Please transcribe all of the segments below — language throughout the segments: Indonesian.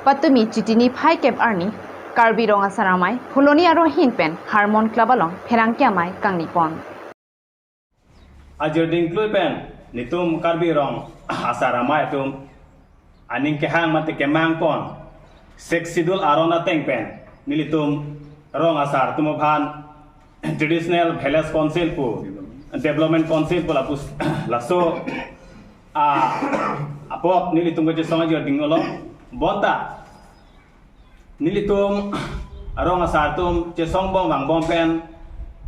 Patumi Chitini Pai Kep Arni, Karbi Ronga Saramai, Poloni Aro Hinpen, Harmon Klabalong, Perangkiamai, Kangnipon. Ajerding Kluipen, Nitum Karbi Rong, Asaramai Tum, Aning Kehang Mate Kemang Pon, Sexidul Arona Tengpen, Nilitum, Rong Asar, Tumopan, Traditional Velas Council Pu, Development Council Pu Lapus, Lasso, Apop, Nilitum Gajasong Ajerding Olong. Bonta nilitum arong asartum cesong bong wang bong pen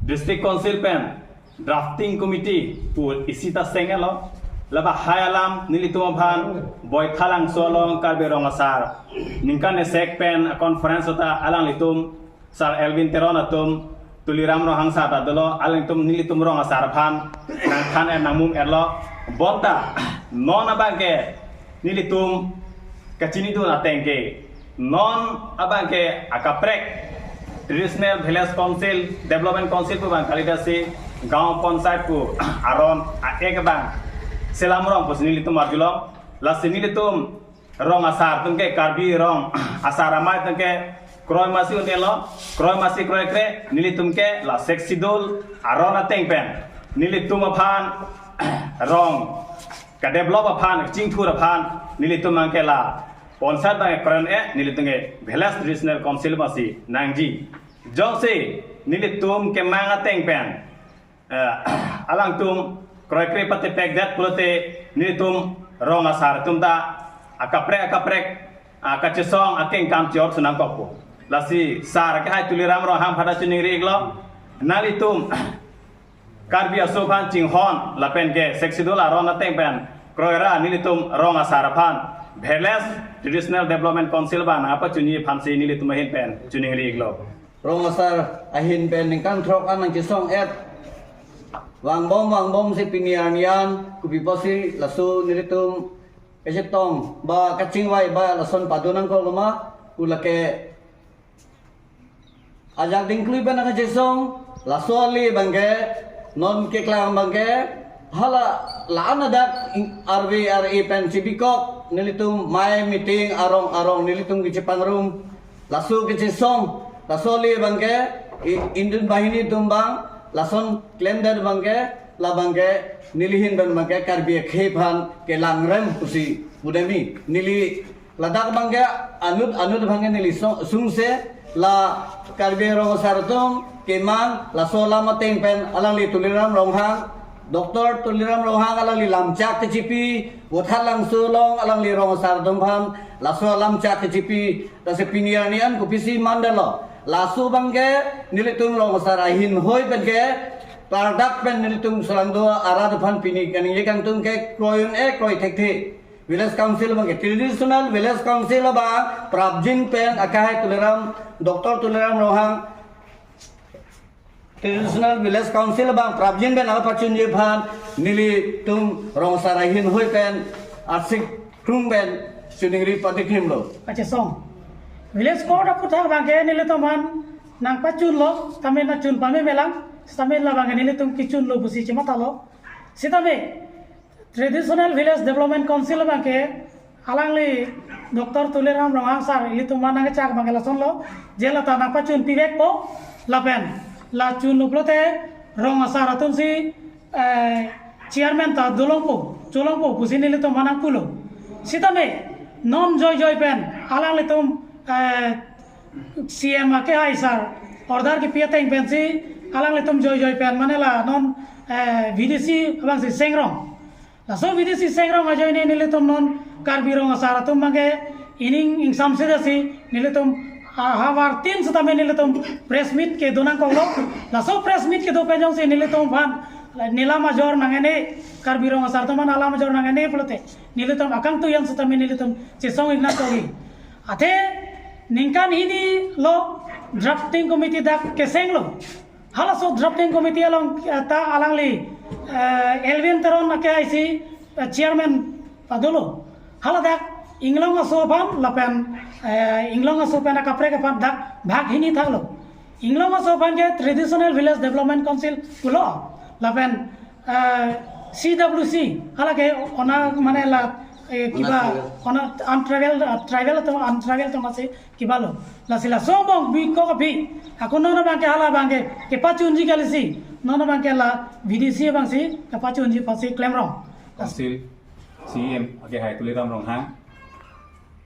district council pen drafting committee pul isita sengelo laba hayalam nilitum bhan boy thalang solong karbe rong asar ningkan sek pen conference ota alang litum sar Elvin Teronatum tuliram rohang sata dolo alang tum nilitum rong asar phan nang khan namum erlo bonta non abage nilitum Kacini tu natengke non abangke akaprek traditional village council development council pu bang kalida se gaon panchayat pu aron ek bang selamrong pu sinili tum arjulong la sinili tum rong asar tumke karbi rong asaramai tumke kroy masi unelo kroy masi kroy kre nili tumke la sexidol aron atengpen nili tum aphan rong ka develop aphan chingthur aphan nili tum angke la Ponsat bang ekran nilitunge Velas Traditional Council masih nangji. Jose nilitum ke manga tengpen. Alang tum kroy pate pegdat pulote nilitum rong asar tumta akaprek akacesong akeng kam cior sunang kopo. Lasi sar ke hai tuliram roham pada cuning riglo nalitum karbi asopan cinghon lapen ke seksidul arona tengpen kroyra nilitum rong asar pan. Velas Traditional Development Council ban apa cuni fansi nili tumahin pen cuni ngri iglo. Rong asar ahin pen ningkan trok anang cisong wang bom si pinianian kupiposi lasu nili tum esetong ba kacing wai ba lason padunang ko lama ulake ajak dingkli pen anang cisong lasu ali bangke non keklang bangke hala laan adak RVRE pen cibikok nilitum mai meeting arong nilitum kicipang room lasu kicisong lasoli bangke indun bahini tumbang lason klender bangke la bangke nilihin ban bangke karbi khephan ke langrem pusi budemi nili ladak bangke anut bangke nili sungse la karbi rong sartum kemang lasola mateng pen alang li tuliram ronghang Doktor tuliram rohang alang li lamcak kecipi, wothat lang sulong alang li rong sar dompam, lasu lamcak kecipi, tase pinianian kupisi mandalo, lasu bangke nilitung rong sar ahin hoi penke, pardak pen nilitung selang dua arah depan pini kaning yekan tung ke kroyun kroy tekte, Village Council bangke traditional Village Council bang prabjin pen akai tuliram Doktor tuliram rohang Traditional Village Council bang prabjin ben apa cun jepan nili tum rong sarahin hoi pen arsik tum ben suningri patikim lo. Aceh song. Village Court aku tahu bangke nili tuman nang pacun lo, kami na cun pami melang, kami lah bangke nili tum kicun lo busi cemata lo. Sitame Traditional Village Development Council bangke alang li Doktor Tuliram Rohang sar ili tuman nang cak bangke lason lo, jela ta nang pacun pivek po lapen. La chun luplote rong asar atun si chairman ta dolongpo pusi nili to manang pulo sitame non joy pen alang le tum CM ake aisar order ki piateng pen si alang le tum joy pen manela non VDC abang si sengrong la so VDC sengrong ajoy ne nili tum non karbi rong asar atum mage ining samse dasi nili tum हमार 3 सतमे नीलेतम press meet के दोना को लो lasso press meet के दो पेजों से नीलेतम भान नीला मजोर नंगने करबिरों सारतमान आला मजोर नंगने पड़ते नीलेतम अकंग तो यंग सतमे नीलेतम चेसों इग्ना तोगी अथे निंकान हिनी लो ड्राफ्टिंग कमिटी दा केसेंग लो हाला सो ड्राफ्टिंग कमिटी अलोंग ता अलांग ली एल्विन तरोन नके आईसी चेयरमैन पदोलो हाला दा इंग्लोंग सोफान लपेन इंग्लोंग सोफान कपरे के पान dak भाग हिनी थागलो इंग्लोंग सोफान के ट्रेडिशनल विलेज डेवलपमेंट काउंसिल कुलो lapen CWC hala ke ona mane la kiba ona untravel to masih kiba lo la sila sombong bi ko bi aku nono bangke hala bangke ke pachunji kalisi nono bangke la VDC bangsi ke pachunji pasi claim rong Konsil CM age hai tuliram rong hang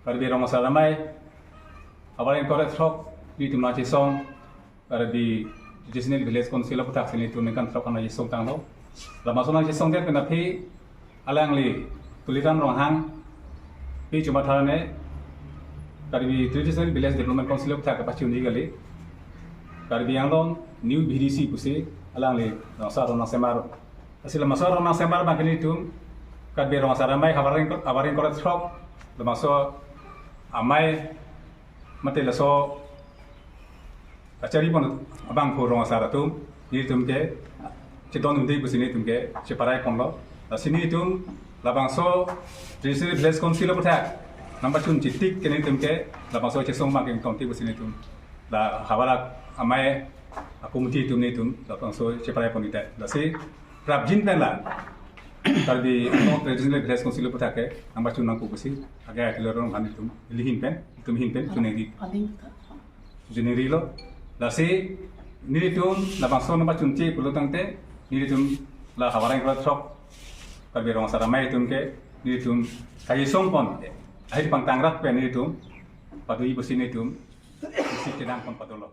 karbi rong salamai awarin kore throk di tumna chi song karbi traditional village council of tax ni tunen kan throk kana chi song tang lo lama sona chi song ke pena phi alang li tuliram rong hang pi chuma thane karbi traditional village development council of tax pachunji gali karbi anglong new VDC pusi alang li sa rong semar asila masuk orang sembar bangkini itu kat berong saramai kabarin korat trok masuk amai mati laso acari pun abang kurang asara tu ni tumke citon undi busini tumke ciparai ponglo sini itu labang so traditional village council putak nampak cun citik kini tumke labang so cisong bangking county busini tum la hawala amai aku muti tum ni tum labang so ciparai pun kita lasi Rabjin penla, tadi orang tradisional village council putar ke, nampak cunang kukusi, agak kilo orang kami itu, lihin pen, itu lihin pen, juneri lo, lasi, ni itu, lapang so nampak cunci, pulau tangte, ni itu, lah kawaran kalau trok, tadi orang saramai itu ke, ni itu, kayu sompon, akhir pang tangrat pen itu, padu ibu sini itu, isi cenang pon padu lo.